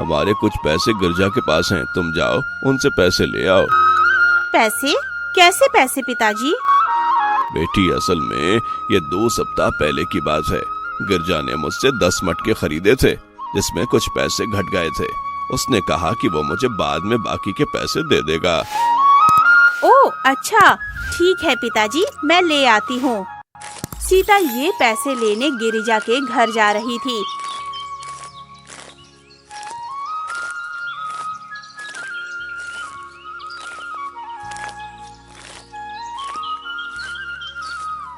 हमारे कुछ पैसे गिरजा के पास हैं, तुम जाओ उनसे पैसे ले आओ। पैसे? कैसे पैसे पिताजी? बेटी असल में ये 2 सप्ताह पहले की बात है। गिरजा ने मुझसे 10 मटके खरीदे थे, जिसमें कुछ पैसे घट गए थे। उसने कहा कि वो मुझे बाद में बाकी के पैसे दे देगा। ओह अच्छा, ठीक है पिताजी, मैं ले आती हूँ। सीता ये पैसे लेने गिरिजा के घर जा रही थी।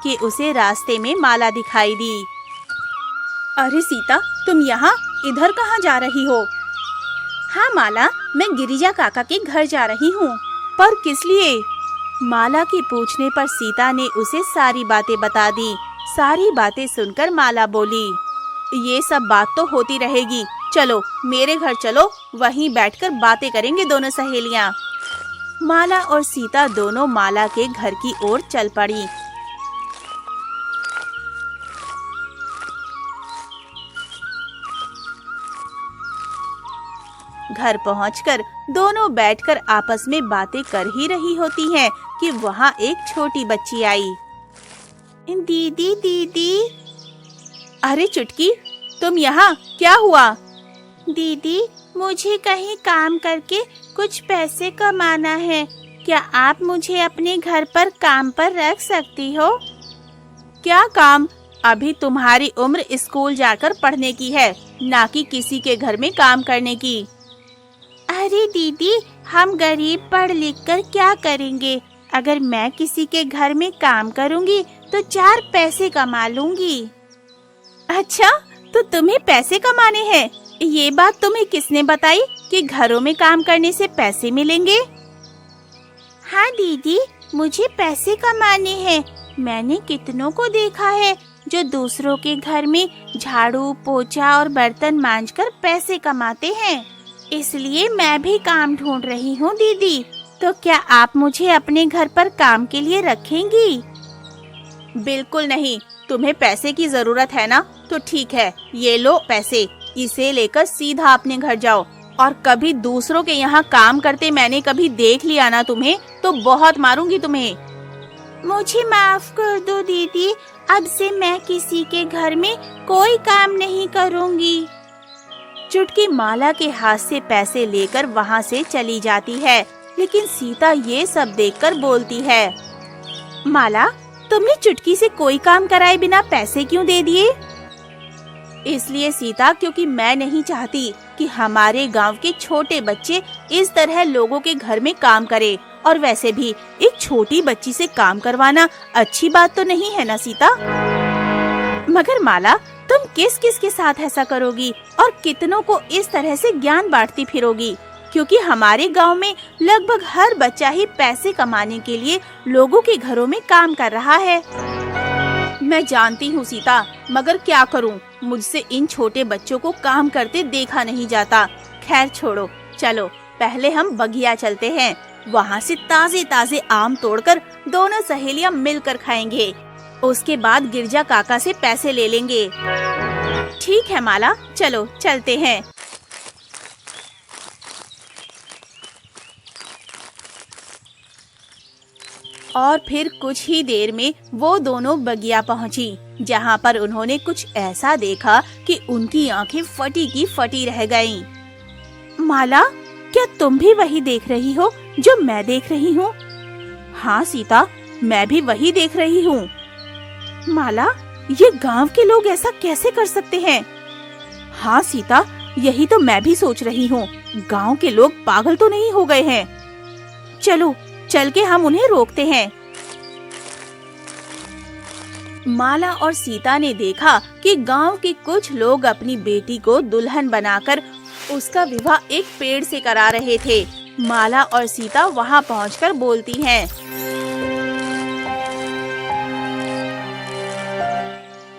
कि उसे रास्ते में माला दिखाई दी। अरे सीता, तुम यहाँ इधर कहाँ जा रही हो? हाँ माला, मैं गिरिजा काका के घर जा रही हूँ। पर किस लिए? माला के पूछने पर सीता ने उसे सारी बातें बता दी। सारी बातें सुनकर माला बोली, ये सब बात तो होती रहेगी, चलो मेरे घर चलो, वहीं बैठकर बातें करेंगे दोनों सहेलियाँ। माला और सीता दोनों माला के घर की ओर चल पड़ी। घर पहुंचकर दोनों बैठकर आपस में बातें कर ही रही होती हैं कि वहाँ एक छोटी बच्ची आई। दीदी दीदी। अरे चुटकी, तुम यहाँ, क्या हुआ? दीदी, मुझे कहीं काम करके कुछ पैसे कमाना है, क्या आप मुझे अपने घर पर काम पर रख सकती हो? क्या काम? अभी तुम्हारी उम्र स्कूल जाकर पढ़ने की है, ना कि किसी के घर में काम करने की। अरे दीदी, हम गरीब पढ़ लिख कर क्या करेंगे? अगर मैं किसी के घर में काम करूंगी तो 4 पैसे कमा लूंगी। अच्छा, तो तुम्हें पैसे कमाने हैं? ये बात तुम्हें किसने बताई कि घरों में काम करने से पैसे मिलेंगे? हाँ दीदी, मुझे पैसे कमाने हैं। मैंने कितनों को देखा है जो दूसरों के घर में झाड़ू, पोछा और बर्तन मांजकर पैसे कमाते हैं, इसलिए मैं भी काम ढूंढ रही हूँ दीदी। तो क्या आप मुझे अपने घर पर काम के लिए रखेंगी? बिल्कुल नहीं, तुम्हें पैसे की जरूरत है ना? तो ठीक है, ये लो पैसे, इसे लेकर सीधा अपने घर जाओ। और कभी दूसरों के यहाँ काम करते मैंने कभी देख लिया ना तुम्हें, तो बहुत मारूंगी तुम्हें। मुझे माफ कर दो दीदी, अब से मैं किसी के घर में कोई काम नहीं करूँगी। चुटकी माला के हाथ से पैसे लेकर वहाँ से चली जाती है, लेकिन सीता ये सब देखकर बोलती है, माला, तुमने चुटकी से कोई काम कराए बिना पैसे क्यों दे दिए? इसलिए सीता, क्योंकि मैं नहीं चाहती कि हमारे गांव के छोटे बच्चे इस तरह लोगों के घर में काम करें। और वैसे भी एक छोटी बच्ची से काम करवाना अच्छी बात तो नहीं है ना सीता? मगर माला, तुम किस किस के साथ ऐसा करोगी और कितनों को इस तरह से ज्ञान बांटती फिरोगी? क्योंकि हमारे गांव में लगभग हर बच्चा ही पैसे कमाने के लिए लोगों के घरों में काम कर रहा है। मैं जानती हूँ सीता, मगर क्या करूँ, मुझसे इन छोटे बच्चों को काम करते देखा नहीं जाता। खैर छोड़ो, चलो पहले हम बगिया चलते हैं, वहाँ से ताजे ताजे आम तोड़कर दोनों सहेलियाँ मिलकर खाएंगे। उसके बाद गिरजा काका से पैसे ले लेंगे। ठीक है माला, चलो चलते हैं। और फिर कुछ ही देर में वो दोनों बगिया पहुंची, जहाँ पर उन्होंने कुछ ऐसा देखा कि उनकी आंखें फटी की फटी रह गईं। माला, क्या तुम भी वही देख रही हो जो मैं देख रही हूँ? हाँ सीता, मैं भी वही देख रही हूँ। माला, ये गांव के लोग ऐसा कैसे कर सकते हैं? हाँ सीता, यही तो मैं भी सोच रही हूँ, गांव के लोग पागल तो नहीं हो गए हैं। चलो चल के हम उन्हें रोकते हैं। माला और सीता ने देखा कि गांव के कुछ लोग अपनी बेटी को दुल्हन बनाकर उसका विवाह एक पेड़ से करा रहे थे। माला और सीता वहां पहुंचकर बोलती हैं,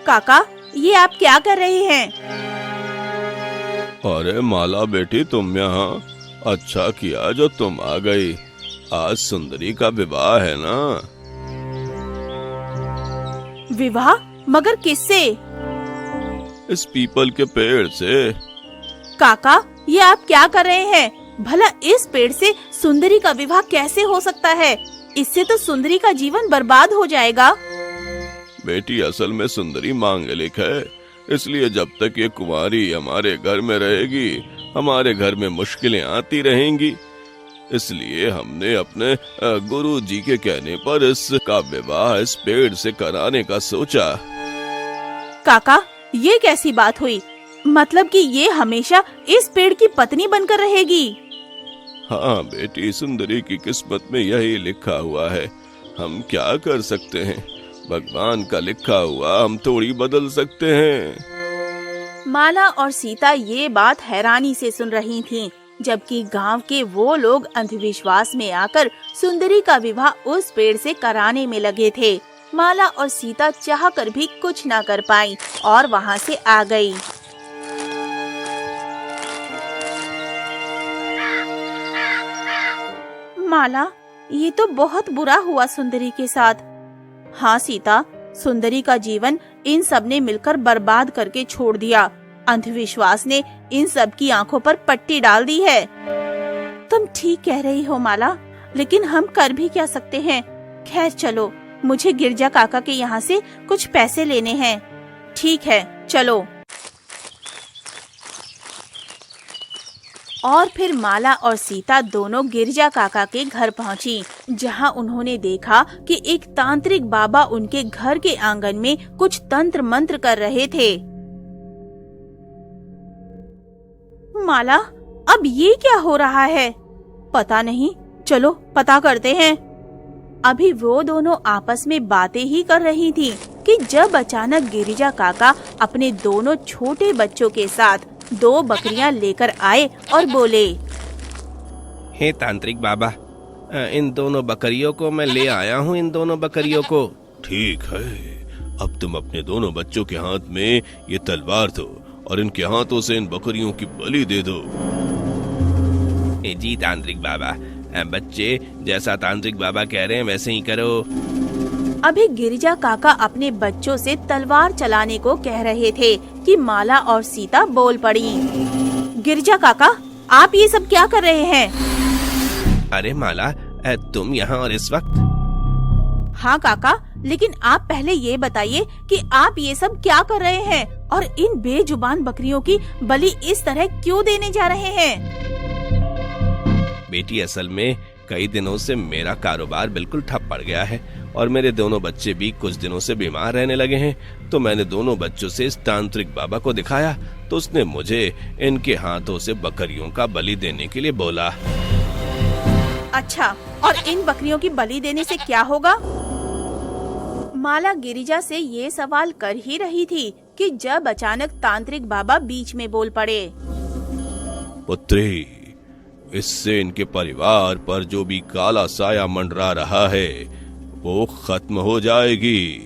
काका, ये आप क्या कर रहे हैं? अरे माला बेटी, तुम यहाँ, अच्छा किया जो तुम आ गई। आज सुंदरी का विवाह है ना? विवाह? मगर किससे? इस पीपल के पेड़ से। काका, ये आप क्या कर रहे हैं? भला इस पेड़ से सुंदरी का विवाह कैसे हो सकता है? इससे तो सुंदरी का जीवन बर्बाद हो जाएगा। बेटी, असल में सुंदरी मांगलिक है, इसलिए जब तक ये कुंवारी हमारे घर में रहेगी हमारे घर में मुश्किलें आती रहेंगी। इसलिए हमने अपने गुरु जी के कहने पर इसका विवाह इस पेड़ से कराने का सोचा। काका, ये कैसी बात हुई? मतलब कि ये हमेशा इस पेड़ की पत्नी बनकर रहेगी? हाँ बेटी, सुंदरी की किस्मत में यही लिखा हुआ है। हम क्या कर सकते हैं? भगवान का लिखा हुआ हम थोड़ी बदल सकते हैं। माला और सीता ये बात हैरानी से सुन रही थीं, जबकि गांव के वो लोग अंधविश्वास में आकर सुंदरी का विवाह उस पेड़ से कराने में लगे थे। माला और सीता चाहकर भी कुछ ना कर पाई और वहां से आ गई। माला, ये तो बहुत बुरा हुआ सुंदरी के साथ। हाँ सीता, सुंदरी का जीवन इन सब ने मिलकर बर्बाद करके छोड़ दिया। अंधविश्वास ने इन सब की आंखों पर पट्टी डाल दी है। तुम ठीक कह रही हो माला, लेकिन हम कर भी क्या सकते हैं? खैर चलो, मुझे गिरजा काका के यहाँ से कुछ पैसे लेने हैं। ठीक है, चलो। और फिर माला और सीता दोनों गिरजा काका के घर पहुंची, जहां उन्होंने देखा कि एक तांत्रिक बाबा उनके घर के आंगन में कुछ तंत्र मंत्र कर रहे थे। माला, अब ये क्या हो रहा है? पता नहीं, चलो पता करते हैं। अभी वो दोनों आपस में बातें ही कर रही थी कि जब अचानक गिरिजा काका अपने दोनों छोटे बच्चों के साथ 2 बकरियां लेकर आए और बोले, हे तांत्रिक बाबा, इन दोनों बकरियों को मैं ले आया हूँ। इन दोनों बकरियों को। ठीक है, अब तुम अपने दोनों बच्चों के हाथ में ये तलवार दो और इनके हाथों से इन बकरियों की बलि दे दो। जी तांत्रिक बाबा, बच्चे जैसा तांत्रिक बाबा कह रहे हैं वैसे ही करो। अभी गिरिजा काका अपने बच्चों से तलवार चलाने को कह रहे थे कि माला और सीता बोल पड़ी। गिरिजा काका, आप ये सब क्या कर रहे हैं? अरे माला, तुम यहाँ और इस वक्त? हाँ काका, लेकिन आप पहले ये बताइए कि आप ये सब क्या कर रहे हैं और इन बेजुबान बकरियों की बलि इस तरह क्यों देने जा रहे हैं? बेटी, असल में कई दिनों से मेरा कारोबार बिल्कुल ठप पड़ गया है और मेरे दोनों बच्चे भी कुछ दिनों से बीमार रहने लगे हैं। तो मैंने दोनों बच्चों से इस तांत्रिक बाबा को दिखाया तो उसने मुझे इनके हाथों से बकरियों का बलि देने के लिए बोला। अच्छा, और इन बकरियों की बलि देने से क्या होगा? माला गिरिजा से ये सवाल कर ही रही थी कि जब अचानक तांत्रिक बाबा बीच में बोल पड़े। पुत्री, इससे इनके परिवार पर जो भी काला साया मंडरा रहा है वो खत्म हो जाएगी।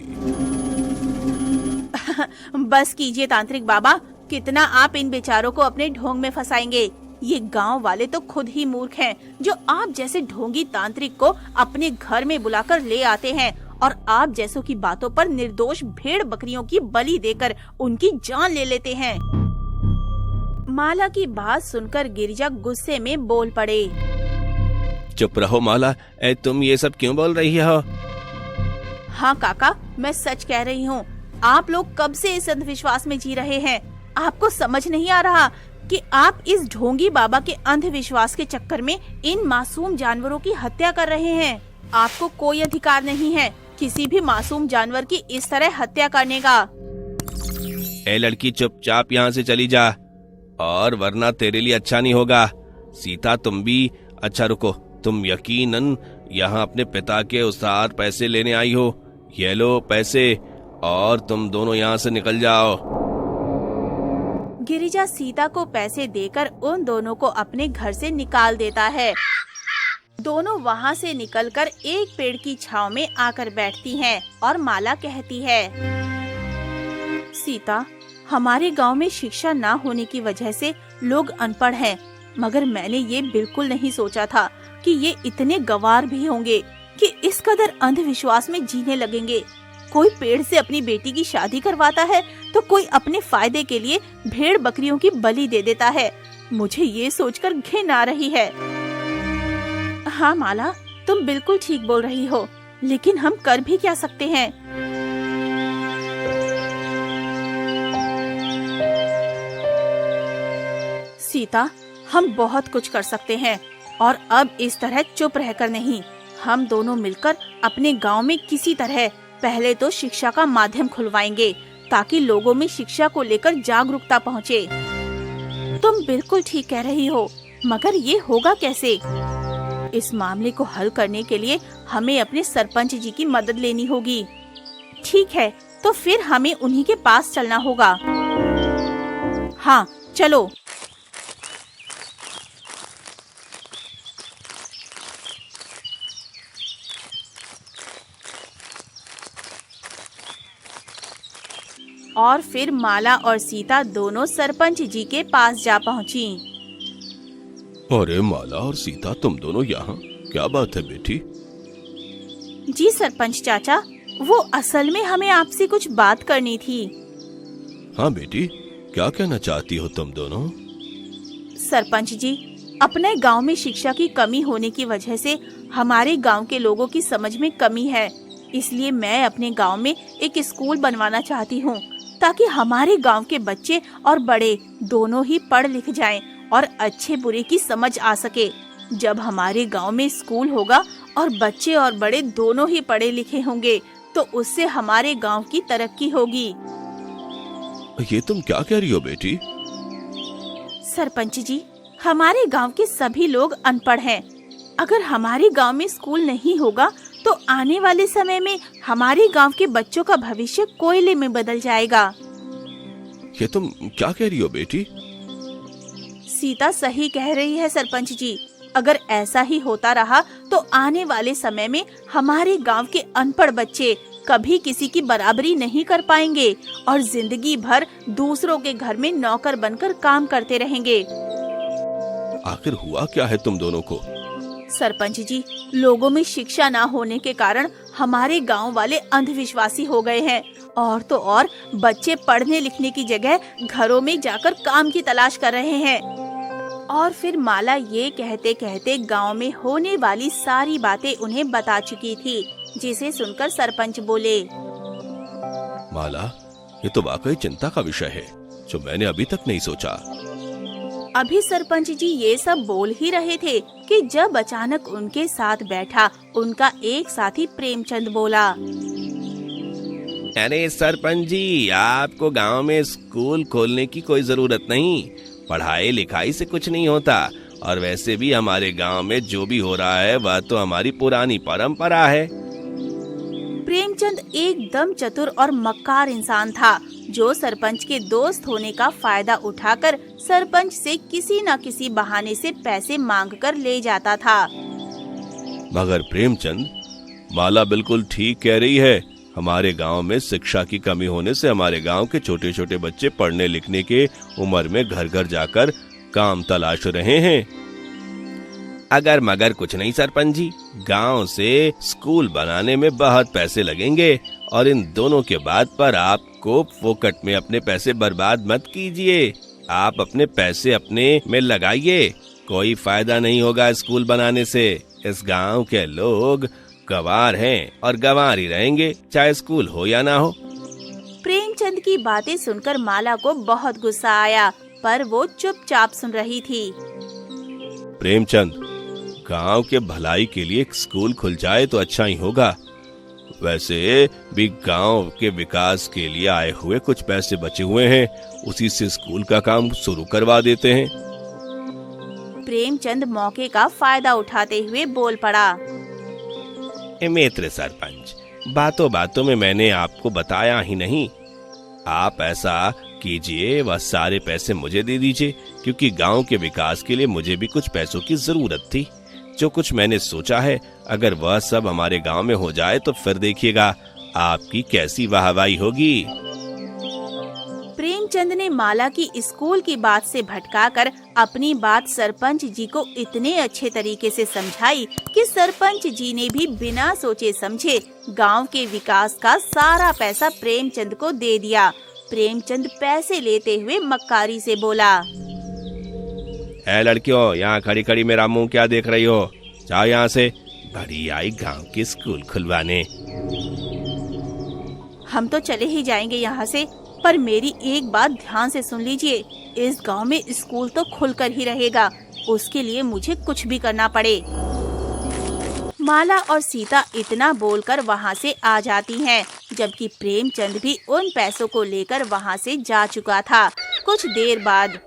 बस कीजिए तांत्रिक बाबा, कितना आप इन बेचारों को अपने ढोंग में फंसाएंगे? ये गांव वाले तो खुद ही मूर्ख हैं, जो आप जैसे ढोंगी तांत्रिक को अपने घर में बुलाकर ले आते हैं और आप जैसों की बातों पर निर्दोष भेड़ बकरियों की बलि देकर उनकी जान ले लेते हैं। माला की बात सुनकर गिरिजा गुस्से में बोल पड़े। चुप रहो माला, तुम ये सब क्यों बोल रही हो? हाँ काका, मैं सच कह रही हूँ। आप लोग कब से इस अंधविश्वास में जी रहे हैं? आपको समझ नहीं आ रहा कि आप इस ढोंगी बाबा के अंधविश्वास के चक्कर में इन मासूम जानवरों की हत्या कर रहे हैं। आपको कोई अधिकार नहीं है किसी भी मासूम जानवर की इस तरह हत्या करने का। ए लड़की, चुपचाप यहाँ से चली जा, और वरना तेरे लिए अच्छा नहीं होगा। सीता, तुम भी। अच्छा रुको, तुम यकीनन यहाँ अपने पिता के उधार पैसे लेने आई हो। ये लो पैसे और तुम दोनों यहाँ से निकल जाओ। गिरिजा सीता को पैसे देकर उन दोनों को अपने घर से निकाल देता है। दोनों वहाँ से निकलकर एक पेड़ की छांव में आकर बैठती हैं और माला कहती है, सीता, हमारे गांव में शिक्षा ना होने की वजह से लोग अनपढ़ हैं, मगर मैंने ये बिल्कुल नहीं सोचा था कि ये इतने गंवार भी होंगे कि इस कदर अंधविश्वास में जीने लगेंगे। कोई पेड़ से अपनी बेटी की शादी करवाता है तो कोई अपने फायदे के लिए भेड़ बकरियों की बलि दे देता है। मुझे ये सोचकर घिन आ रही है। हाँ माला, तुम बिल्कुल ठीक बोल रही हो, लेकिन हम कर भी क्या सकते हैं? सीता, हम बहुत कुछ कर सकते हैं और अब इस तरह चुप रहकर नहीं। हम दोनों मिलकर अपने गांव में किसी तरह पहले तो शिक्षा का माध्यम खुलवाएंगे ताकि लोगों में शिक्षा को लेकर जागरूकता पहुंचे। तुम बिल्कुल ठीक कह रही हो, मगर ये होगा कैसे? इस मामले को हल करने के लिए हमें अपने सरपंच जी की मदद लेनी होगी। ठीक है, तो फिर हमें उन्हीं के पास चलना होगा। हाँ, चलो। और फिर माला और सीता दोनों सरपंच जी के पास जा पहुंची। अरे माला और सीता, तुम दोनों यहाँ, क्या बात है बेटी? जी सरपंच चाचा, वो असल में हमें आपसे कुछ बात करनी थी। हाँ बेटी, क्या कहना चाहती हो तुम दोनों? सरपंच जी, अपने गांव में शिक्षा की कमी होने की वजह से हमारे गांव के लोगों की समझ में कमी है। इसलिए मैं अपने गांव में एक स्कूल बनवाना चाहती हूँ ताकि हमारे गांव के बच्चे और बड़े दोनों ही पढ़ लिख जाएं और अच्छे बुरे की समझ आ सके। जब हमारे गांव में स्कूल होगा और बच्चे और बड़े दोनों ही पढ़े लिखे होंगे तो उससे हमारे गांव की तरक्की होगी। ये तुम क्या कह रही हो बेटी? सरपंच जी, हमारे गांव के सभी लोग अनपढ़ हैं। अगर हमारे गांव में स्कूल नहीं होगा तो आने वाले समय में हमारे गांव के बच्चों का भविष्य कोयले में बदल जाएगा। ये तुम क्या कह रही हो बेटी? सीता सही कह रही है सरपंच जी। अगर ऐसा ही होता रहा तो आने वाले समय में हमारे गांव के अनपढ़ बच्चे कभी किसी की बराबरी नहीं कर पाएंगे और जिंदगी भर दूसरों के घर में नौकर बनकर काम करते रहेंगे। आखिर हुआ क्या है तुम दोनों को? सरपंच जी, लोगों में शिक्षा ना होने के कारण हमारे गांव वाले अंधविश्वासी हो गए हैं और तो और बच्चे पढ़ने लिखने की जगह घरों में जाकर काम की तलाश कर रहे हैं। और फिर माला ये कहते कहते गांव में होने वाली सारी बातें उन्हें बता चुकी थी, जिसे सुनकर सरपंच बोले, माला, ये तो वाकई चिंता का विषय है जो मैंने अभी तक नहीं सोचा। अभी सरपंच जी ये सब बोल ही रहे थे कि जब अचानक उनके साथ बैठा उनका एक साथी प्रेमचंद बोला, अरे सरपंच जी, आपको गांव में स्कूल खोलने की कोई जरूरत नहीं। पढ़ाई लिखाई से कुछ नहीं होता और वैसे भी हमारे गांव में जो भी हो रहा है वह तो हमारी पुरानी परंपरा है। प्रेमचंद एकदम चतुर और मक्कार इंसान था जो सरपंच के दोस्त होने का फायदा उठाकर सरपंच से किसी न किसी बहाने से पैसे मांगकर ले जाता था। मगर प्रेमचंद, माला बिल्कुल ठीक कह रही है। हमारे गांव में शिक्षा की कमी होने से हमारे गांव के छोटे छोटे बच्चे पढ़ने लिखने के उम्र में घर घर जाकर काम तलाश रहे हैं। अगर मगर कुछ नहीं सरपंच जी, गांव से स्कूल बनाने में बहुत पैसे लगेंगे और इन दोनों के बात पर आपको फोकट में अपने पैसे बर्बाद मत कीजिए। आप अपने पैसे अपने में लगाइए, कोई फायदा नहीं होगा स्कूल बनाने से। इस गांव के लोग गंवार हैं और गंवार ही रहेंगे, चाहे स्कूल हो या ना हो। प्रेमचंद की बातें सुनकर माला को बहुत गुस्सा आया, पर वो चुपचाप सुन रही थी। प्रेमचंद, गांव के भलाई के लिए एक स्कूल खुल जाए तो अच्छा ही होगा। वैसे भी गांव के विकास के लिए आए हुए कुछ पैसे बचे हुए हैं, उसी से स्कूल का काम शुरू करवा देते हैं। प्रेमचंद मौके का फायदा उठाते हुए बोल पड़ा, मित्र सरपंच, बातों बातों में मैंने आपको बताया ही नहीं। आप ऐसा कीजिए, वह सारे पैसे मुझे दे दीजिए, क्योंकि गांव के विकास के लिए मुझे भी कुछ पैसों की जरूरत थी। जो कुछ मैंने सोचा है, अगर वह सब हमारे गांव में हो जाए तो फिर देखिएगा आपकी कैसी वाहवाही होगी। प्रेमचंद ने माला की स्कूल की बात से भटकाकर अपनी बात सरपंच जी को इतने अच्छे तरीके से समझाई कि सरपंच जी ने भी बिना सोचे समझे गांव के विकास का सारा पैसा प्रेमचंद को दे दिया। प्रेमचंद पैसे लेते हुए मक्कारी से बोला, ए लड़कियों, यहाँ खड़ी खड़ी मेरा मुंह क्या देख रही हो? जाओ यहाँ से। बड़ी आई गांव के स्कूल खुलवाने। हम तो चले ही जाएंगे यहाँ से, पर मेरी एक बात ध्यान से सुन लीजिए। इस गांव में स्कूल तो खुलकर ही रहेगा, उसके लिए मुझे कुछ भी करना पड़े। माला और सीता इतना बोलकर वहाँ से आ जाती हैं, जबकि प्रेमचंद भी उन पैसों को लेकर वहाँ से जा चुका था। कुछ देर बाद,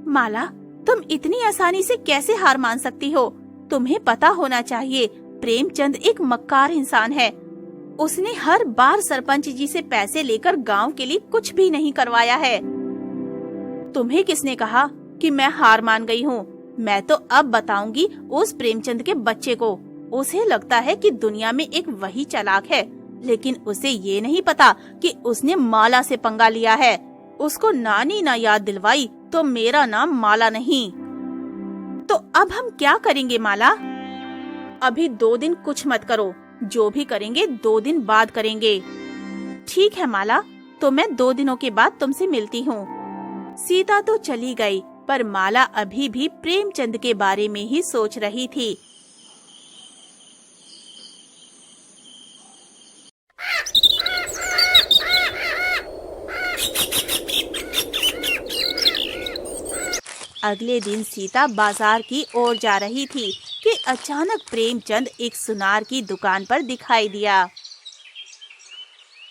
माला, तुम इतनी आसानी से कैसे हार मान सकती हो? तुम्हें पता होना चाहिए, प्रेमचंद एक मक्कार इंसान है। उसने हर बार सरपंच जी से पैसे लेकर गांव के लिए कुछ भी नहीं करवाया है। तुम्हें किसने कहा कि मैं हार मान गई हूँ? मैं तो अब बताऊंगी उस प्रेमचंद के बच्चे को। उसे लगता है कि दुनिया में एक वही चालाक है, लेकिन उसे ये नहीं पता कि उसने माला से पंगा लिया है। उसको नानी ना याद दिलवाई तो मेरा नाम माला नहीं। तो अब हम क्या करेंगे माला? अभी 2 दिन कुछ मत करो, जो भी करेंगे 2 दिन बाद करेंगे। ठीक है माला, तो मैं 2 दिनों के बाद तुमसे मिलती हूँ। सीता तो चली गई, पर माला अभी भी प्रेमचंद के बारे में ही सोच रही थी। अगले दिन सीता बाजार की ओर जा रही थी कि अचानक प्रेमचंद एक सुनार की दुकान पर दिखाई दिया।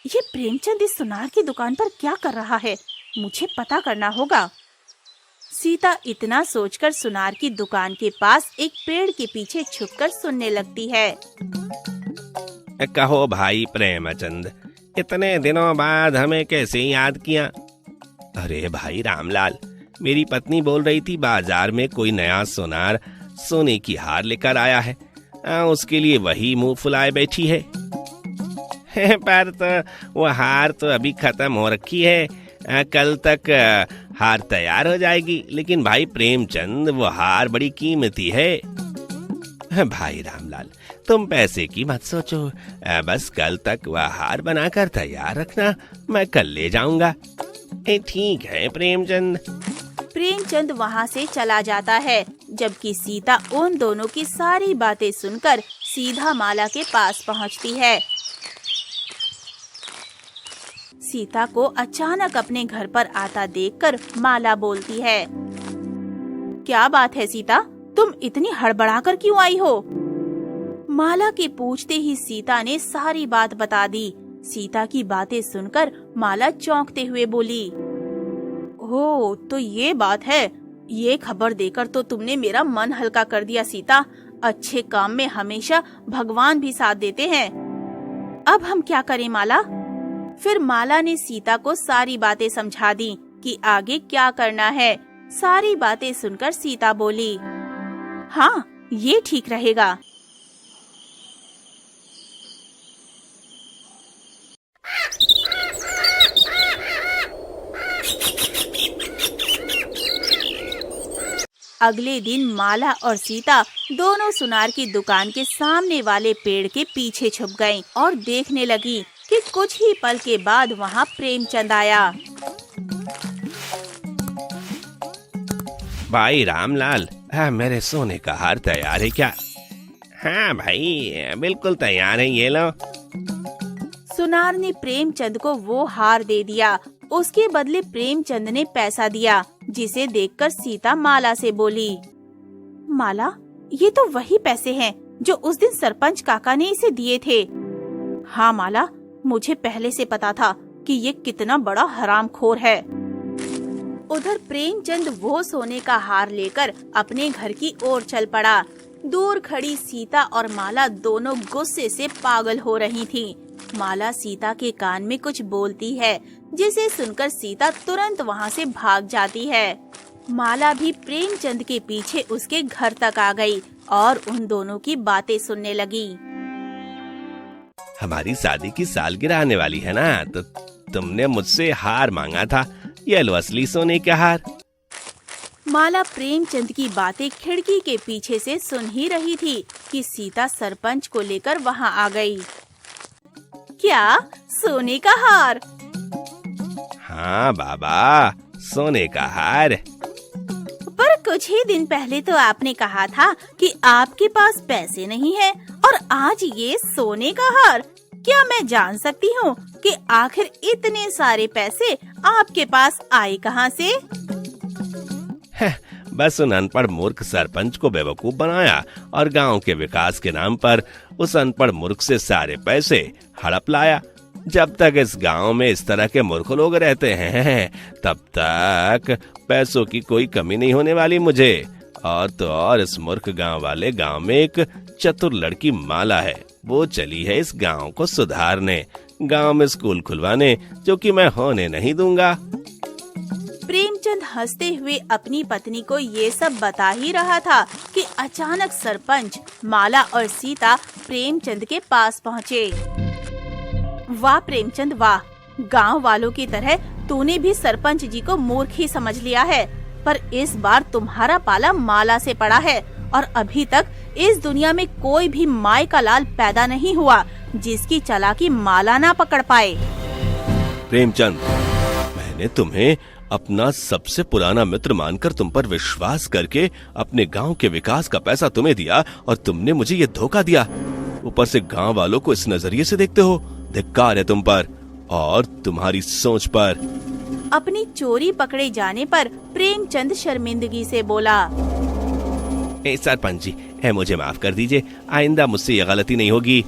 ये प्रेमचंद इस सुनार की दुकान पर क्या कर रहा है? मुझे पता करना होगा। सीता इतना सोचकर सुनार की दुकान के पास एक पेड़ के पीछे छुपकर सुनने लगती है। कहो भाई प्रेमचंद, इतने दिनों बाद हमें कैसे याद किया? अरे भाई रामलाल, मेरी पत्नी बोल रही थी बाजार में कोई नया सुनार सोने की हार लेकर आया है। उसके लिए वही मुंह फुलाए बैठी है। पर तो वो हार तो अभी खत्म हो रखी है। कल तक हार तैयार हो जाएगी। लेकिन भाई प्रेमचंद, वो हार बड़ी कीमती है। भाई रामलाल, तुम पैसे की मत सोचो। बस कल तक वह हार बनाकर तैयार रखना, मैं कल ले जाऊंगा। ठीक है प्रेमचंद। प्रेमचंद वहाँ से चला जाता है, जबकि सीता उन दोनों की सारी बातें सुनकर सीधा माला के पास पहुँचती है। सीता को अचानक अपने घर पर आता देखकर माला बोलती है, क्या बात है सीता, तुम इतनी हड़बड़ाकर क्यों आई हो? माला के पूछते ही सीता ने सारी बात बता दी। सीता की बातें सुनकर माला चौंकते हुए बोली, ओह, तो ये बात है। ये खबर देकर तो तुमने मेरा मन हल्का कर दिया सीता। अच्छे काम में हमेशा भगवान भी साथ देते हैं। अब हम क्या करें माला? फिर माला ने सीता को सारी बातें समझा दी कि आगे क्या करना है। सारी बातें सुनकर सीता बोली, हाँ, ये ठीक रहेगा। अगले दिन माला और सीता दोनों सुनार की दुकान के सामने वाले पेड़ के पीछे छुप गईं और देखने लगी कि कुछ ही पल के बाद वहाँ प्रेमचंद आया। भाई रामलाल, मेरे सोने का हार तैयार है क्या? हाँ भाई, बिल्कुल तैयार है, ये लो। सुनार ने प्रेमचंद को वो हार दे दिया। उसके बदले प्रेमचंद ने पैसा दिया, जिसे देखकर सीता माला से बोली, माला, ये तो वही पैसे हैं जो उस दिन सरपंच काका ने इसे दिए थे। हाँ माला, मुझे पहले से पता था कि ये कितना बड़ा हरामखोर है। उधर प्रेमचंद वो सोने का हार लेकर अपने घर की ओर चल पड़ा। दूर खड़ी सीता और माला दोनों गुस्से से पागल हो रही थीं। माला सीता के कान में कुछ बोलती है, जिसे सुनकर सीता तुरंत वहाँ से भाग जाती है। माला भी प्रेमचंद के पीछे उसके घर तक आ गई और उन दोनों की बातें सुनने लगी। हमारी शादी की सालगिरह आने वाली है ना, तो तुमने मुझसे हार मांगा था। ये लो असली सोने का हार। माला प्रेमचंद की बातें खिड़की के पीछे से सुन ही रही थी कि सीता सरपंच को लेकर वहाँ आ गई। क्या, सोने का हार? हाँ बाबा, सोने का हार। कुछ ही दिन पहले तो आपने कहा था कि आपके पास पैसे नहीं है और आज ये सोने का हार। क्या मैं जान सकती हूँ कि आखिर इतने सारे पैसे आपके पास आए कहाँ से? बस उन अनपढ़ मूर्ख सरपंच को बेवकूफ बनाया और गांव के विकास के नाम पर उस अनपढ़ मूर्ख से सारे पैसे हड़प लाया। जब तक इस गांव में इस तरह के मूर्ख लोग रहते हैं तब तक पैसों की कोई कमी नहीं होने वाली मुझे। और तो और इस मूर्ख गांव वाले गांव में एक चतुर लड़की माला है, वो चली है इस गांव को सुधारने, गांव में स्कूल खुलवाने, जो कि मैं होने नहीं दूंगा। प्रेमचंद हंसते हुए अपनी पत्नी को ये सब बता ही रहा था कि अचानक सरपंच माला और सीता प्रेमचंद के पास पहुँचे। वाह प्रेमचंद वाह, गांव वालों की तरह तूने भी सरपंच जी को मूर्ख ही समझ लिया है, पर इस बार तुम्हारा पाला माला से पड़ा है और अभी तक इस दुनिया में कोई भी माई का लाल पैदा नहीं हुआ जिसकी चालाकी माला ना पकड़ पाए। प्रेमचंद, मैंने तुम्हें अपना सबसे पुराना मित्र मानकर तुम पर विश्वास करके अपने गांव के विकास का पैसा तुम्हें दिया और तुमने मुझे ये धोखा दिया। ऊपर से गांव वालों को इस नजरिए से देखते हो। धिक्कार है तुम पर और तुम्हारी सोच पर। अपनी चोरी पकड़े जाने पर प्रेमचंद शर्मिंदगी से बोला, सरपंच जी, मुझे माफ कर दीजिए, आइंदा मुझसे ये गलती नहीं होगी।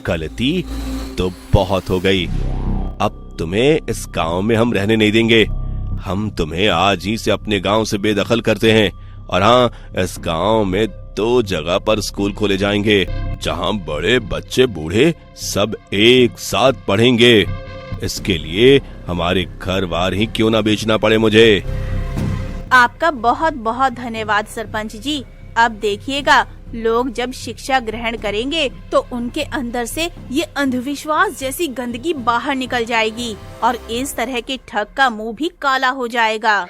गलती तो बहुत हो गई, अब तुम्हें इस गांव में हम रहने नहीं देंगे। हम तुम्हें आज ही से अपने गांव से बेदखल करते हैं और हाँ, इस गांव में 2 जगह पर स्कूल खोले जाएंगे जहां बड़े बच्चे बूढ़े सब एक साथ पढ़ेंगे। इसके लिए हमारे घर बार ही क्यों ना बेचना पड़े मुझे। आपका बहुत बहुत धन्यवाद सरपंच जी। अब देखिएगा, लोग जब शिक्षा ग्रहण करेंगे तो उनके अंदर से ये अंधविश्वास जैसी गंदगी बाहर निकल जाएगी और इस तरह के ठग का मुंह भी काला हो जाएगा।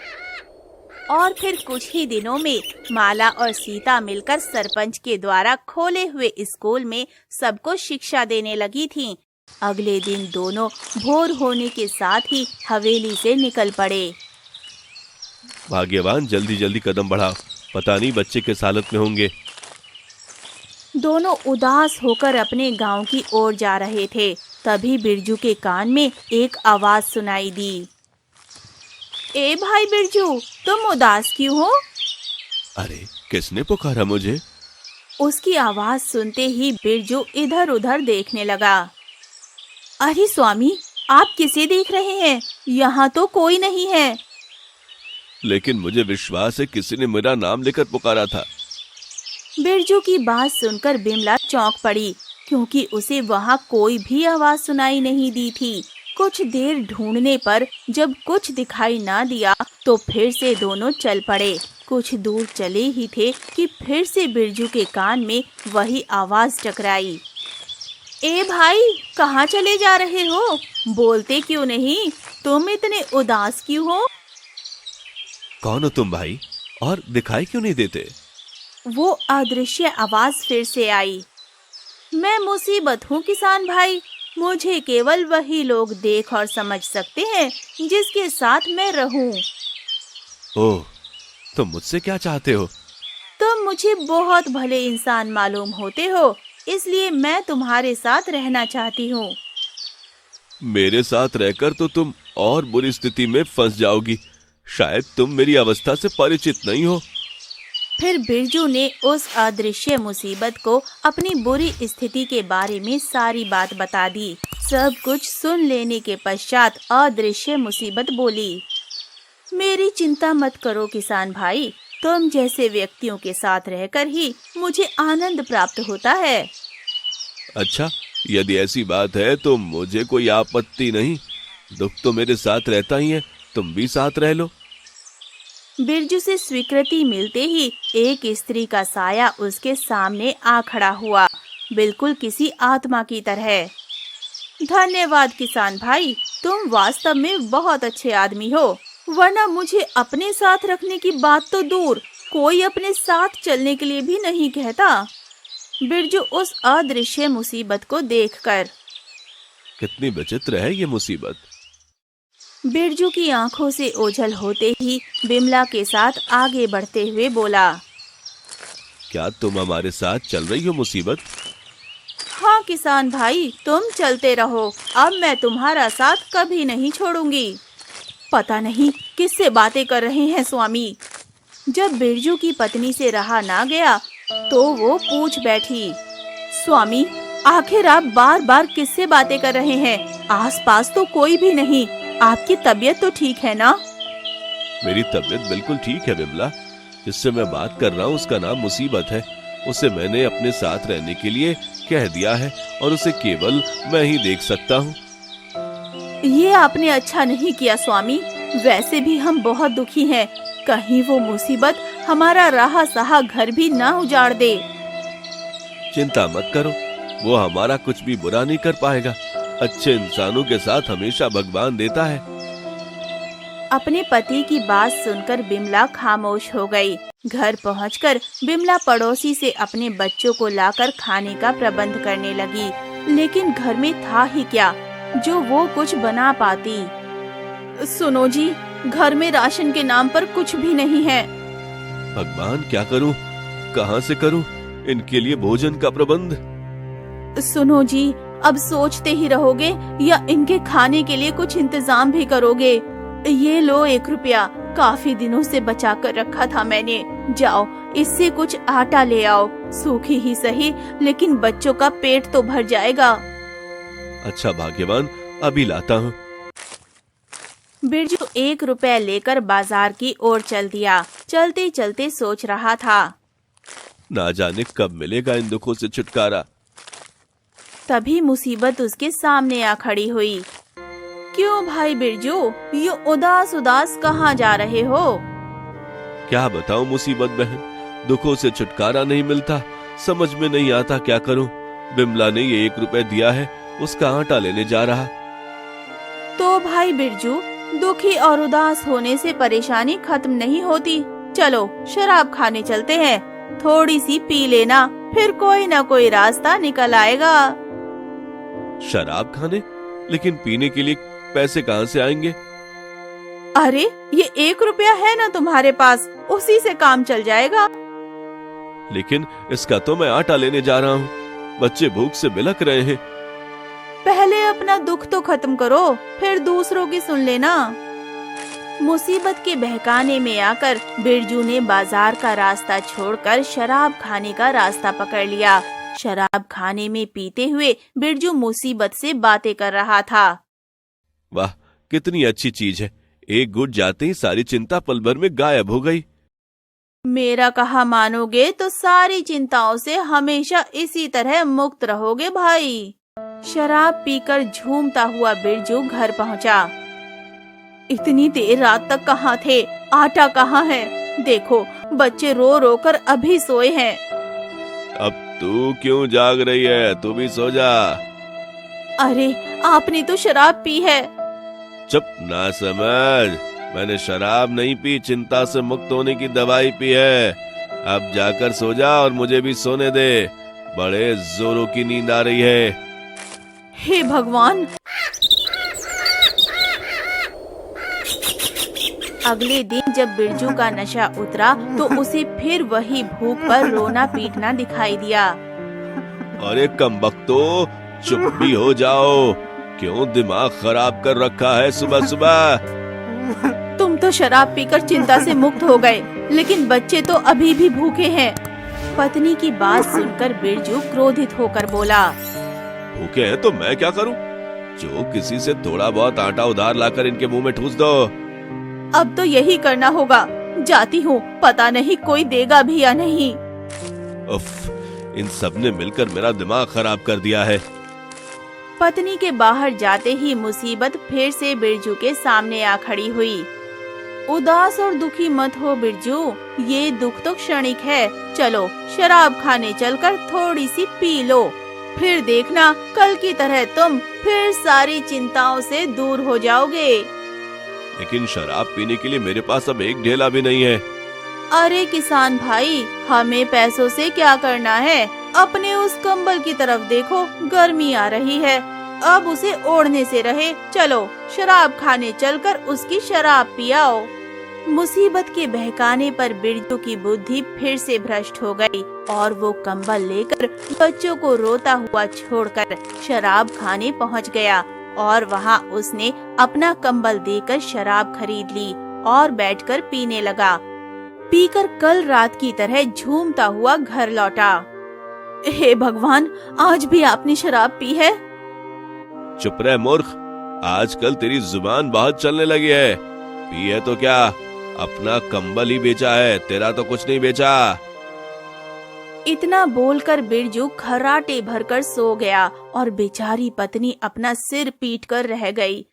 और फिर कुछ ही दिनों में माला और सीता मिलकर सरपंच के द्वारा खोले हुए स्कूल में सबको शिक्षा देने लगी थीं। अगले दिन दोनों भोर होने के साथ ही हवेली से निकल पड़े। भाग्यवान, जल्दी जल्दी कदम बढ़ाओ, पता नहीं बच्चे किस हालत में होंगे। दोनों उदास होकर अपने गांव की ओर जा रहे थे, तभी बिरजू के कान में एक आवाज सुनाई दी। ए भाई बिरजू, तुम उदास क्यों हो? अरे, किसने पुकारा मुझे? उसकी आवाज सुनते ही बिरजू इधर उधर देखने लगा। अरे स्वामी, आप किसे देख रहे हैं? यहाँ तो कोई नहीं है। लेकिन मुझे विश्वास है किसी ने मेरा नाम लेकर पुकारा था। बिरजू की बात सुनकर बिमला चौंक पड़ी, क्योंकि उसे वहाँ कोई भी आवाज सुनाई नहीं दी थी। कुछ देर ढूंढने पर जब कुछ दिखाई ना दिया तो फिर से दोनों चल पड़े। कुछ दूर चले ही थे कि फिर से बिरजू के कान में वही आवाज टकराई। ए भाई, कहाँ चले जा रहे हो? बोलते क्यों नहीं? तुम इतने उदास क्यों हो? कौन हो तुम भाई, और दिखाई क्यों नहीं देते? वो अदृश्य आवाज फिर से आई। मैं मुसीबत हूँ किसान भाई, मुझे केवल वही लोग देख और समझ सकते हैं जिसके साथ मैं रहूं। ओह, तुम मुझसे क्या चाहते हो? तुम मुझे बहुत भले इंसान मालूम होते हो, इसलिए मैं तुम्हारे साथ रहना चाहती हूँ। मेरे साथ रहकर तो तुम और बुरी स्थिति में फंस जाओगी। शायद तुम मेरी अवस्था से परिचित नहीं हो। फिर बिरजू ने उस अदृश्य मुसीबत को अपनी बुरी स्थिति के बारे में सारी बात बता दी। सब कुछ सुन लेने के पश्चात अदृश्य मुसीबत बोली, मेरी चिंता मत करो किसान भाई, तुम जैसे व्यक्तियों के साथ रहकर ही मुझे आनंद प्राप्त होता है। अच्छा, यदि ऐसी बात है तो मुझे कोई आपत्ति नहीं। दुख तो मेरे साथ रहता ही है, तुम भी साथ रह लो। बिरजू से स्वीकृति मिलते ही एक स्त्री का साया उसके सामने आ खड़ा हुआ, बिल्कुल किसी आत्मा की तरह। धन्यवाद किसान भाई, तुम वास्तव में बहुत अच्छे आदमी हो, वरना मुझे अपने साथ रखने की बात तो दूर, कोई अपने साथ चलने के लिए भी नहीं कहता। बिरजू उस अदृश्य मुसीबत को देखकर, कितनी विचित्र है ये मुसीबत। बिरजू की आंखों से ओझल होते ही बिमला के साथ आगे बढ़ते हुए बोला, क्या तुम हमारे साथ चल रही हो मुसीबत? हाँ किसान भाई, तुम चलते रहो, अब मैं तुम्हारा साथ कभी नहीं छोड़ूंगी। पता नहीं किससे बातें कर रहे हैं स्वामी। जब बिरजू की पत्नी से रहा ना गया तो वो पूछ बैठी, स्वामी आखिर आप बार बार किससे बातें कर रहे हैं? आसपास तो कोई भी नहीं, आपकी तबीयत तो ठीक है ना? मेरी तबीयत बिल्कुल ठीक है बिमला। जिससे मैं बात कर रहा हूँ उसका नाम मुसीबत है। उसे मैंने अपने साथ रहने के लिए कह दिया है और उसे केवल मैं ही देख सकता हूँ। ये आपने अच्छा नहीं किया स्वामी। वैसे भी हम बहुत दुखी हैं। कहीं वो मुसीबत हमारा रहा सहा घर भी ना उजाड़ दे। चिंता मत करो, वो हमारा कुछ भी बुरा नहीं कर पाएगा। अच्छे इंसानों के साथ हमेशा भगवान देता है। अपने पति की बात सुनकर बिमला खामोश हो गई। घर पहुंचकर बिमला पड़ोसी से अपने बच्चों को लाकर खाने का प्रबंध करने लगी, लेकिन घर में था ही क्या जो वो कुछ बना पाती। सुनो जी, घर में राशन के नाम पर कुछ भी नहीं है। भगवान क्या करूं, कहां से करूं इनके लिए भोजन का प्रबंध? सुनो जी, अब सोचते ही रहोगे या इनके खाने के लिए कुछ इंतजाम भी करोगे? ये लो 1 रुपया, काफी दिनों से बचा कर रखा था मैंने। जाओ इससे कुछ आटा ले आओ, सूखी ही सही, लेकिन बच्चों का पेट तो भर जाएगा। अच्छा भाग्यवान, अभी लाता हूँ। बिरजू 1 रुपया लेकर बाजार की ओर चल दिया। चलते चलते सोच रहा था, ना जाने कब मिलेगा इन दुखों से छुटकारा। तभी मुसीबत उसके सामने आ खड़ी हुई। क्यों भाई बिरजू, ये उदास उदास कहाँ जा रहे हो? क्या बताऊं मुसीबत बहन, दुखों से छुटकारा नहीं मिलता। समझ में नहीं आता क्या करूं। बिमला ने ये 1 रुपया दिया है, उसका आटा लेने जा रहा। तो भाई बिरजू, दुखी और उदास होने से परेशानी खत्म नहीं होती। चलो शराब खाने चलते हैं, थोड़ी सी पी लेना, फिर कोई ना कोई रास्ता निकल आएगा। शराब खाने? लेकिन पीने के लिए पैसे कहाँ से आएंगे? अरे ये 1 रुपया है ना तुम्हारे पास, उसी से काम चल जाएगा। लेकिन इसका तो मैं आटा लेने जा रहा हूँ। बच्चे भूख से बिलख रहे हैं। पहले अपना दुख तो खत्म करो, फिर दूसरों की सुन लेना। मुसीबत के बहकाने में आकर बिरजू ने बाजार का रास्ता छोड़कर शराब खाने का रास्ता पकड़ लिया। शराब खाने में पीते हुए बिरजू मुसीबत से बातें कर रहा था। वाह, कितनी अच्छी चीज है। एक घुट जाते ही सारी चिंता पल भर में गायब हो गई। मेरा कहा मानोगे तो सारी चिंताओं से हमेशा इसी तरह मुक्त रहोगे भाई। शराब पीकर झूमता हुआ बिरजू घर पहुंचा। इतनी देर रात तक कहाँ थे? आटा कहाँ है? देखो बच्चे रो रो कर अभी सोए हैं। अब तू क्यों जाग रही है? तू भी सो जा। अरे आपने तो शराब पी है। चुप, ना समझ। मैंने शराब नहीं पी, चिंता से मुक्त होने की दवाई पी है। अब जाकर सो जा और मुझे भी सोने दे। बड़े जोरों की नींद आ रही है। हे भगवान। अगले दिन जब बिरजू का नशा उतरा तो उसे फिर वही भूख पर रोना पीटना दिखाई दिया। अरे कमबख्तो, चुप भी हो जाओ। क्यों दिमाग खराब कर रखा है सुबह सुबह? तुम तो शराब पीकर चिंता से मुक्त हो गए, लेकिन बच्चे तो अभी भी भूखे हैं। पत्नी की बात सुनकर बिरजू क्रोधित होकर बोला, भूखे हैं तो मैं क्या करूं? जो किसी से थोड़ा बहुत आटा उधार लाकर इनके मुंह में ठूस दो। अब तो यही करना होगा। जाती हूँ, पता नहीं कोई देगा भी या नहीं। उफ, इन सब ने मिलकर मेरा दिमाग खराब कर दिया है। पत्नी के बाहर जाते ही मुसीबत फिर से बिरजू के सामने आ खड़ी हुई। उदास और दुखी मत हो बिरजू, ये दुख तो क्षणिक है। चलो शराब खाने चलकर थोड़ी सी पी लो, फिर देखना कल की तरह तुम फिर सारी चिंताओं से दूर हो जाओगे। लेकिन शराब पीने के लिए मेरे पास अब एक ढेला भी नहीं है। अरे किसान भाई, हमें पैसों से क्या करना है? अपने उस कंबल की तरफ देखो, गर्मी आ रही है। अब उसे ओढ़ने से रहे। चलो शराब खाने चलकर उसकी शराब पियाओ। मुसीबत के बहकाने पर बिरजू की बुद्धि फिर से भ्रष्ट हो गई और वो कंबल लेकर बच्चों को रोता हुआ छोड़कर शराब खाने पहुंच गया और वहां उसने अपना कंबल देकर शराब खरीद ली और बैठकर पीने लगा। पीकर कल रात की तरह झूमता हुआ घर लौटा। हे भगवान, आज भी आपने शराब पी है? चुप रह मूर्ख, आजकल तेरी जुबान बहुत चलने लगी है। पी है तो क्या, अपना कंबल ही बेचा है, तेरा तो कुछ नहीं बेचा। इतना बोलकर बिरजू खर्राटे भरकर सो गया और बेचारी पत्नी अपना सिर पीट कर रह गई।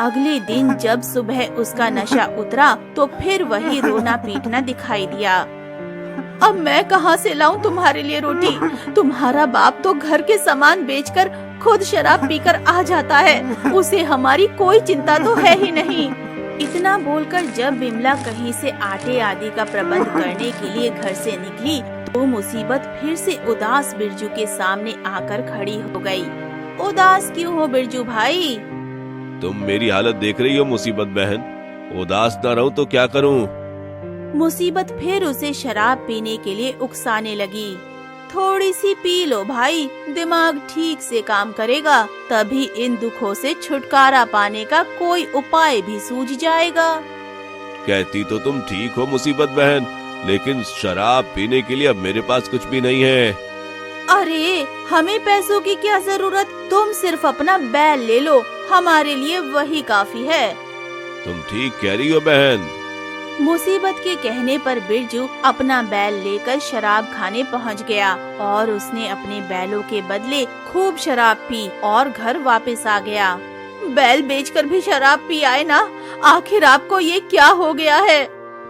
अगले दिन जब सुबह उसका नशा उतरा तो फिर वही रोना पीटना दिखाई दिया। अब मैं कहाँ से लाऊं तुम्हारे लिए रोटी? तुम्हारा बाप तो घर के सामान बेचकर खुद शराब पीकर आ जाता है, उसे हमारी कोई चिंता तो है ही नहीं। इतना बोलकर जब बिमला कहीं से आटे आदि का प्रबंध करने के लिए घर से निकली तो मुसीबत फिर से उदास बिरजू के सामने आकर खड़ी हो गई। उदास क्यों हो बिरजू भाई? तुम मेरी हालत देख रही हो मुसीबत बहन, उदास ना रहूं तो क्या करूं? मुसीबत फिर उसे शराब पीने के लिए उकसाने लगी। थोड़ी सी पी लो भाई, दिमाग ठीक से काम करेगा, तभी इन दुखों से छुटकारा पाने का कोई उपाय भी सूझ जाएगा। कहती तो तुम ठीक हो मुसीबत बहन, लेकिन शराब पीने के लिए अब मेरे पास कुछ भी नहीं है। अरे हमें पैसों की क्या जरूरत, तुम सिर्फ अपना बैल ले लो, हमारे लिए वही काफी है। तुम ठीक कह रही हो बहन। मुसीबत के कहने पर बिरजू अपना बैल लेकर शराब खाने पहुंच गया और उसने अपने बैलों के बदले खूब शराब पी और घर वापस आ गया। बैल बेचकर भी शराब पी आए ना, आखिर आपको ये क्या हो गया है?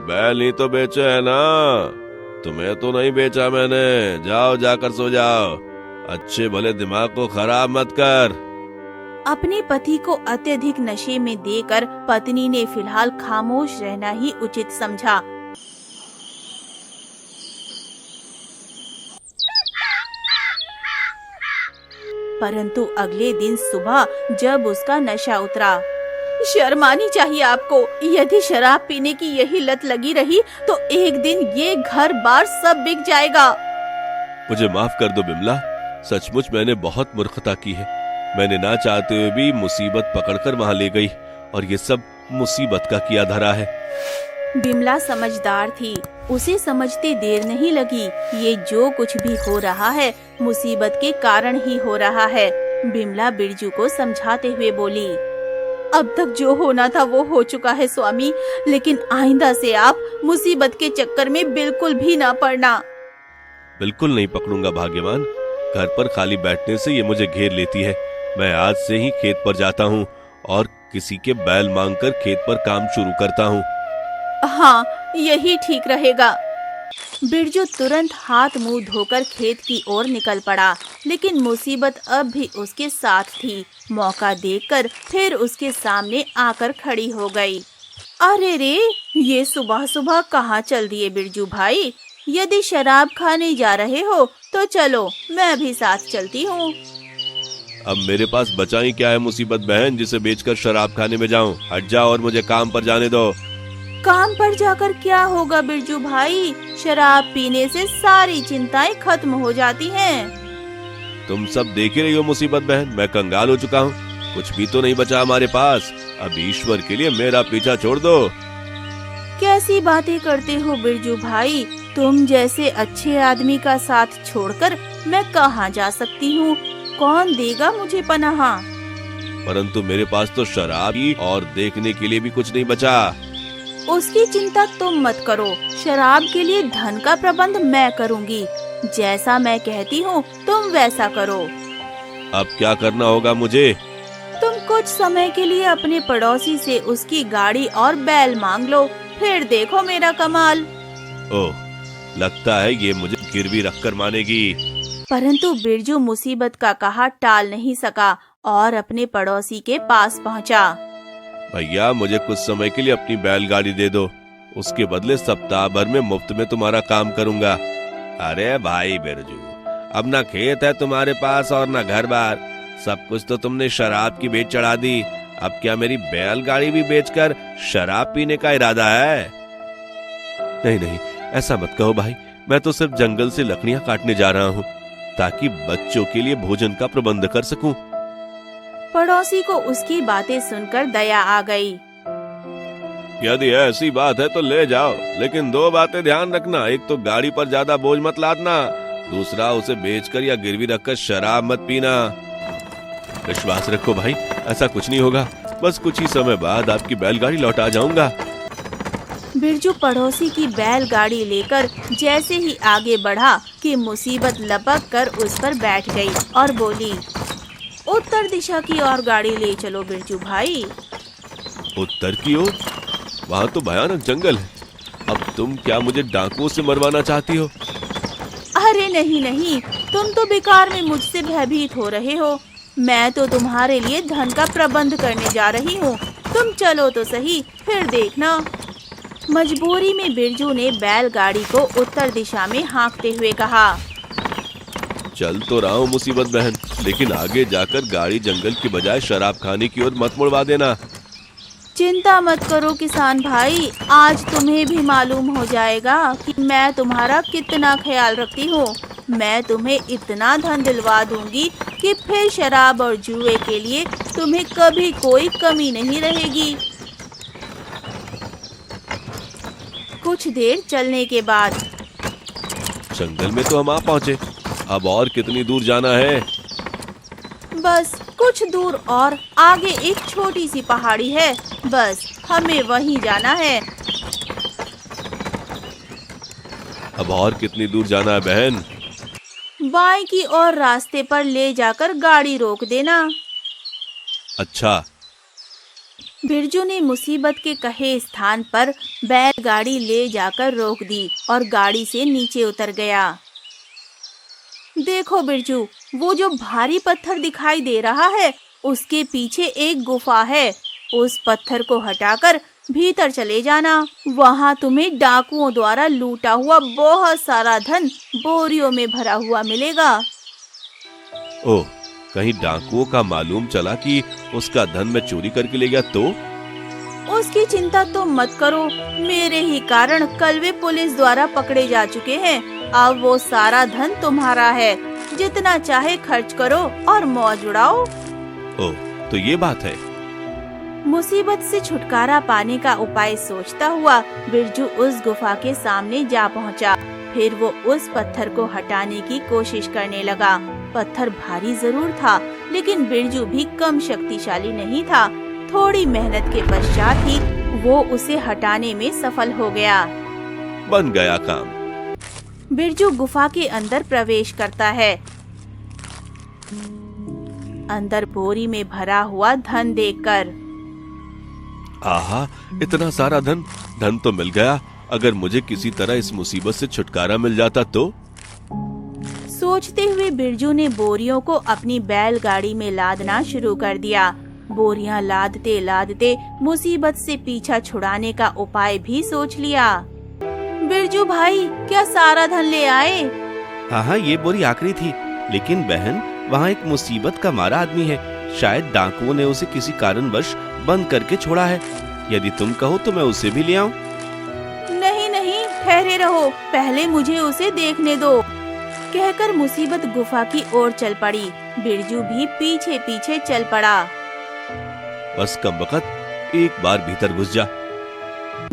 बैल ही तो बेचा है ना, तुम्हें तो नहीं बेचा मैंने। जाओ जाकर सो जाओ, अच्छे भले दिमाग को खराब मत कर। अपने पति को अत्यधिक नशे में देकर पत्नी ने फिलहाल खामोश रहना ही उचित समझा। परंतु अगले दिन सुबह जब उसका नशा उतरा, शर्म आनी चाहिए आपको। यदि शराब पीने की यही लत लगी रही तो एक दिन ये घर बार सब बिक जाएगा। मुझे माफ कर दो बिमला, सचमुच मैंने बहुत मूर्खता की है। मैंने ना चाहते हुए भी मुसीबत पकड़कर वहाँ ले गई और ये सब मुसीबत का किया धरा है। बिमला समझदार थी, उसे समझते देर नहीं लगी। ये जो कुछ भी हो रहा है मुसीबत के कारण ही हो रहा है। बिमला बिरजू को समझाते हुए बोली, अब तक जो होना था वो हो चुका है स्वामी, लेकिन आइंदा से आप मुसीबत के चक्कर में बिल्कुल भी ना पड़ना। बिल्कुल नहीं पकड़ूंगा भाग्यवान, घर पर खाली बैठने से ये मुझे घेर लेती है। मैं आज से ही खेत पर जाता हूँ और किसी के बैल मांगकर खेत पर काम शुरू करता हूँ। हाँ, यही ठीक रहेगा। बिरजू तुरंत हाथ मुंह धोकर खेत की ओर निकल पड़ा, लेकिन मुसीबत अब भी उसके साथ थी। मौका देखकर फिर उसके सामने आकर खड़ी हो गई। अरे रे, ये सुबह सुबह कहाँ चल दिए बिरजू भाई? यदि शराब खाने जा रहे हो तो चलो, मैं भी साथ चलती हूँ। अब मेरे पास बचा ही क्या है मुसीबत बहन जिसे बेचकर शराब खाने में जाऊं? हट जाओ और मुझे काम पर जाने दो। काम पर जाकर क्या होगा बिरजू भाई? शराब पीने से सारी चिंताएं खत्म हो जाती हैं। तुम सब देख ही रही हो मुसीबत बहन, मैं कंगाल हो चुका हूँ, कुछ भी तो नहीं बचा हमारे पास। अब ईश्वर के लिए मेरा पीछा छोड़ दो। कैसी बातें करते हो बिरजू भाई? तुम जैसे अच्छे आदमी का साथ छोड़कर मैं कहाँ जा सकती हूँ? कौन देगा मुझे पनाह? परंतु मेरे पास तो शराब ही और देखने के लिए भी कुछ नहीं बचा। उसकी चिंता तुम मत करो, शराब के लिए धन का प्रबंध मैं करूँगी। जैसा मैं कहती हूँ तुम वैसा करो। अब क्या करना होगा मुझे? तुम कुछ समय के लिए अपने पड़ोसी से उसकी गाड़ी और बैल मांग लो, फिर देखो मेरा कमाल। ओह, लगता है ये मुझे गिरवी रखकर मानेगी। परंतु बिरजू मुसीबत का कहा टाल नहीं सका और अपने पड़ोसी के पास पहुंचा। भैया, मुझे कुछ समय के लिए अपनी बैलगाड़ी दे दो, उसके बदले सप्ताह भर में मुफ्त में तुम्हारा काम करूंगा। अरे भाई बिरजू, अब ना खेत है तुम्हारे पास और ना घर बार, सब कुछ तो तुमने शराब की बेच चढ़ा दी। अब क्या मेरी बैलगाड़ी भी बेचकर शराब पीने का इरादा है? नहीं नहीं, ऐसा मत कहो भाई, मैं तो सिर्फ जंगल से लकड़ियां काटने जा रहा हूँ ताकि बच्चों के लिए भोजन का प्रबंध कर सकूं। पड़ोसी को उसकी बातें सुनकर दया आ गई। यदि ऐसी बात है तो ले जाओ, लेकिन 2 बातें ध्यान रखना। एक तो गाड़ी पर ज्यादा बोझ मत लादना, दूसरा उसे बेचकर या गिरवी रखकर शराब मत पीना। विश्वास रखो भाई, ऐसा कुछ नहीं होगा। बस कुछ ही समय बाद आपकी बैलगाड़ी लौटा जाऊंगा। बिरजू पड़ोसी की बैलगाड़ी लेकर जैसे ही आगे बढ़ा कि मुसीबत लपक कर उस पर बैठ गई और बोली, उत्तर दिशा की ओर गाड़ी ले चलो बिरजू भाई। उत्तर की ओर? वहाँ तो भयानक जंगल है। अब तुम क्या मुझे डाकुओं से मरवाना चाहती हो? अरे नहीं नहीं, तुम तो बेकार में मुझसे भयभीत हो रहे हो। मैं तो तुम्हारे लिए धन का प्रबंध करने जा रही हूँ। तुम चलो तो सही, फिर देखना। मजबूरी में बिरजू ने बैलगाड़ी को उत्तर दिशा में हाँकते हुए कहा। चल तो रहा हूँ मुसीबत बहन, लेकिन आगे जाकर गाड़ी जंगल की बजाय शराब खाने की ओर मत मुड़वा देना। चिंता मत करो किसान भाई, आज तुम्हें भी मालूम हो जाएगा कि मैं तुम्हारा कितना ख्याल रखती हूँ। मैं तुम्हें इतना धन दिलवा दूंगी कि फिर शराब और जुए के लिए तुम्हें कभी कोई कमी नहीं रहेगी। कुछ देर चलने के बाद जंगल में तो हम आ पहुँचे। अब और कितनी दूर जाना है? बस कुछ दूर और आगे एक छोटी सी पहाड़ी है, बस हमें वहीं जाना है। अब और कितनी दूर जाना है बहन? बाएं की ओर रास्ते पर ले जाकर गाड़ी रोक देना। अच्छा। बिरजू ने मुसीबत के कहे स्थान पर बैलगाड़ी ले जाकर रोक दी और गाड़ी से नीचे उतर गया। देखो बिरजू, वो जो भारी पत्थर दिखाई दे रहा है, उसके पीछे एक गुफा है। उस पत्थर को हटाकर भीतर चले जाना। वहाँ तुम्हें डाकुओं द्वारा लूटा हुआ बहुत सारा धन बोरियों में भरा हुआ मिलेगा। ओह, कहीं डाकुओं का मालूम चला कि उसका धन मैं चोरी करके ले गया तो? उसकी चिंता तो मत करो, मेरे ही कारण कल वे पुलिस द्वारा पकड़े जा चुके हैं। अब वो सारा धन तुम्हारा है, जितना चाहे खर्च करो और मौज उड़ाओ। ओह, तो ये बात है। मुसीबत से छुटकारा पाने का उपाय सोचता हुआ बिरजू उस गुफा के सामने जा पहुंचा। फिर वो उस पत्थर को हटाने की कोशिश करने लगा। पत्थर भारी जरूर था, लेकिन बिरजू भी कम शक्तिशाली नहीं था। थोड़ी मेहनत के पश्चात ही वो उसे हटाने में सफल हो गया। बन गया काम। बिरजू गुफा के अंदर प्रवेश करता है। अंदर बोरी में भरा हुआ धन देखकर, आहा, इतना सारा धन! धन तो मिल गया। अगर मुझे किसी तरह इस मुसीबत से छुटकारा मिल जाता तो? सोचते हुए बिरजू ने बोरियों को अपनी बैलगाड़ी में लादना शुरू कर दिया। बोरियां लादते लादते मुसीबत से पीछा छुड़ाने का उपाय भी सोच लिया। बिरजू भाई, क्या सारा धन ले आए? हाँ, ये बोरी आखिरी थी, लेकिन बहन, वहाँ एक मुसीबत का मारा आदमी है। शायद डाकुओं ने उसे किसी कारणवश बंद करके छोड़ा है। यदि तुम कहो तो मैं उसे भी ले आऊं। नहीं नहीं, ठहरे रहो, पहले मुझे उसे देखने दो, कहकर मुसीबत गुफा की ओर चल पड़ी। बिरजू भी पीछे पीछे चल पड़ा। बस कमबख्त, एक बार भीतर घुस जा।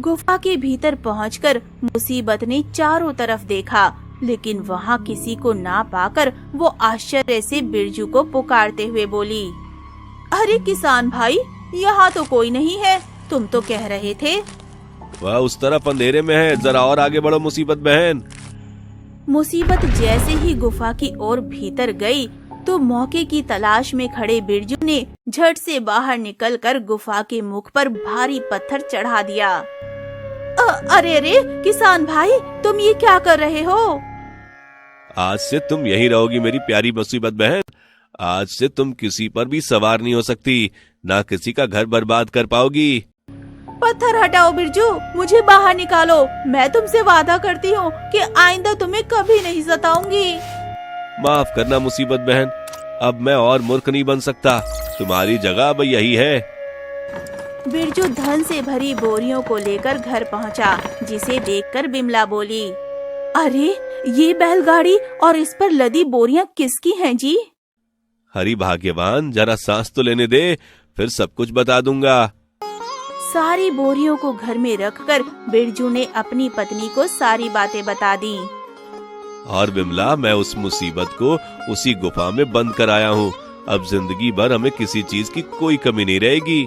गुफा के भीतर पहुंचकर मुसीबत ने चारों तरफ देखा, लेकिन वहाँ किसी को ना पाकर वो आश्चर्य से बिरजू को पुकारते हुए बोली, अरे किसान भाई, यहाँ तो कोई नहीं है। तुम तो कह रहे थे। वह उस तरफ अंधेरे में है, जरा और आगे बढ़ो मुसीबत बहन। मुसीबत जैसे ही गुफा की ओर भीतर गई तो मौके की तलाश में खड़े बिरजू ने झट से बाहर निकलकर गुफा के मुख पर भारी पत्थर चढ़ा दिया। अरे अरे किसान भाई, तुम ये क्या कर रहे हो? आज से तुम यहीं रहोगी मेरी प्यारी मुसीबत बहन। आज से तुम किसी पर भी सवार नहीं हो सकती, ना किसी का घर बर्बाद कर पाओगी। पत्थर हटाओ बिरजू, मुझे बाहर निकालो। मैं तुमसे वादा करती हूँ कि आइंदा तुम्हें कभी नहीं सताऊंगी। माफ करना मुसीबत बहन, अब मैं और मूर्ख नहीं बन सकता। तुम्हारी जगह अब यही है। बिरजू धन से भरी बोरियों को लेकर घर पहुंचा, जिसे देखकर बिमला बोली, अरे ये बैलगाड़ी और इस पर लदी बोरियां किसकी हैं जी? हरी भाग्यवान, जरा सांस तो लेने दे, फिर सब कुछ बता दूंगा। सारी बोरियों को घर में रखकर बिरजू ने अपनी पत्नी को सारी बातें बता दी। और बिमला, मैं उस मुसीबत को उसी गुफा में बंद कर आया हूँ। अब जिंदगी भर हमें किसी चीज की कोई कमी नहीं रहेगी।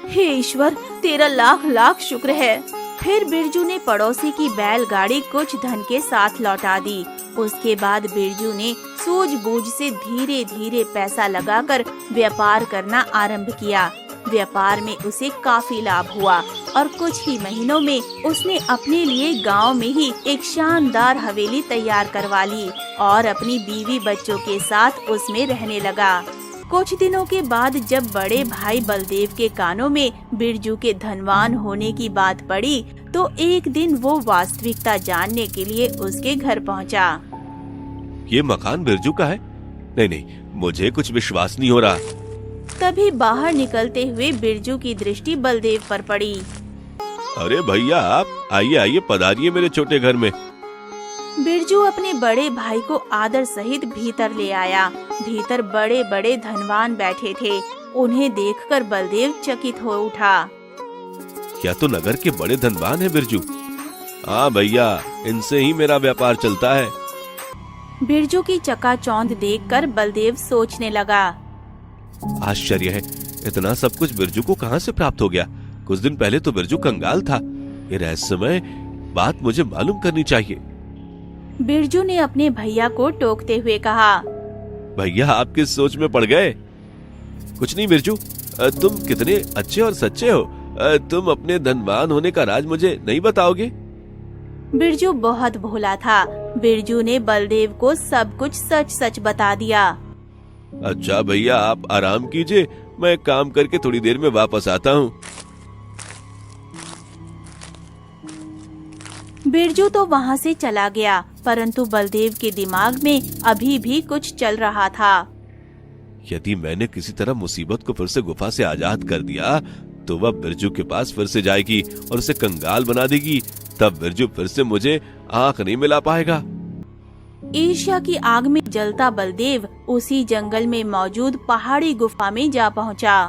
हे ईश्वर, तेरा लाख लाख शुक्र है। फिर बिरजू ने पड़ोसी की बैलगाड़ी कुछ धन के साथ लौटा दी। उसके बाद बिरजू ने सूझबूझ से धीरे धीरे पैसा लगाकर व्यापार करना आरंभ किया। व्यापार में उसे काफी लाभ हुआ और कुछ ही महीनों में उसने अपने लिए गांव में ही एक शानदार हवेली तैयार करवा ली और अपनी बीवी बच्चों के साथ उसमें रहने लगा। कुछ दिनों के बाद जब बड़े भाई बलदेव के कानों में बिरजू के धनवान होने की बात पड़ी, तो एक दिन वो वास्तविकता जानने के लिए उसके घर पहुंचा। ये मकान बिरजू का है? नहीं नहीं, मुझे कुछ विश्वास नहीं हो रहा। तभी बाहर निकलते हुए बिरजू की दृष्टि बलदेव पर पड़ी। अरे भैया, आप आइए आइए, पधारिए मेरे छोटे घर में। बिरजू अपने बड़े भाई को आदर सहित भीतर ले आया। भीतर बड़े बड़े धनवान बैठे थे। उन्हें देखकर बलदेव चकित हो उठा। क्या तो नगर के बड़े धनवान हैं बिरजू? हाँ भैया, इनसे ही मेरा व्यापार चलता है। बिरजू की चकाचौंध देखकर बलदेव सोचने लगा। आश्चर्य है, इतना सब कुछ बिरजू को कहाँ से प्राप्त हो गया? कुछ दिन पहले तो बिरजू कंगाल था। ये रहस्यमय बात मुझे मालूम करनी चाहिए। बिरजू ने अपने भैया को टोकते हुए कहा। भैया, आप किस सोच में पड़ गए? कुछ नहीं बिरजू, तुम कितने अच्छे और सच्चे हो। तुम अपने धनवान होने का राज मुझे नहीं बताओगे? बिरजू बहुत भोला था। बिरजू ने बलदेव को सब कुछ सच सच बता दिया। अच्छा भैया, आप आराम कीजिए, मैं काम करके थोड़ी देर में वापस आता हूँ। बिरजू तो वहाँ से चला गया, परंतु बलदेव के दिमाग में अभी भी कुछ चल रहा था। यदि मैंने किसी तरह मुसीबत को फिर से गुफा से आजाद कर दिया, तो वह बिरजू के पास फिर से जाएगी और उसे कंगाल बना देगी। तब बिरजू फिर से मुझे आंख नहीं मिला पाएगा। ईर्ष्या की आग में जलता बलदेव उसी जंगल में मौजूद पहाड़ी गुफा में जा पहुंचा।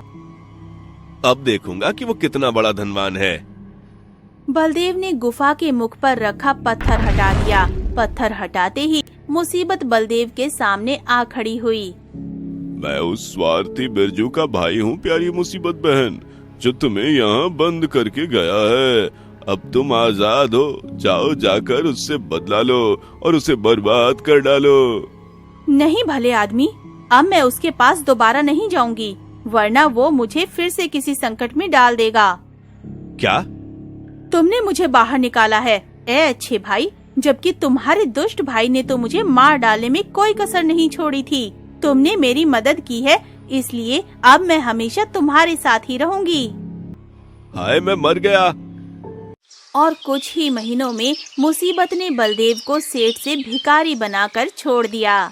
अब देखूंगा कि वो कितना बड़ा धनवान है। बलदेव ने गुफा के मुख पर रखा पत्थर हटा दिया। पत्थर हटाते ही मुसीबत बलदेव के सामने आ खड़ी हुई। मैं उस स्वार्थी बिरजू का भाई हूँ प्यारी मुसीबत बहन, जो तुम्हें यहाँ बंद करके गया है। अब तुम आजाद हो, जाओ जाकर उससे बदला लो और उसे बर्बाद कर डालो। नहीं भले आदमी, अब मैं उसके पास दोबारा नहीं जाऊंगी, वरना वो मुझे फिर से किसी संकट में डाल देगा। क्या? तुमने मुझे बाहर निकाला है, ए अच्छे भाई, जबकि तुम्हारे दुष्ट भाई ने तो मुझे मार डालने में कोई कसर नहीं छोड़ी थी। तुमने मेरी मदद की है, इसलिए अब मैं हमेशा तुम्हारे साथ ही रहूंगी। हाय, मैं मर गया। और कुछ ही महीनों में मुसीबत ने बलदेव को सेठ से भिखारी बनाकर छोड़ दिया।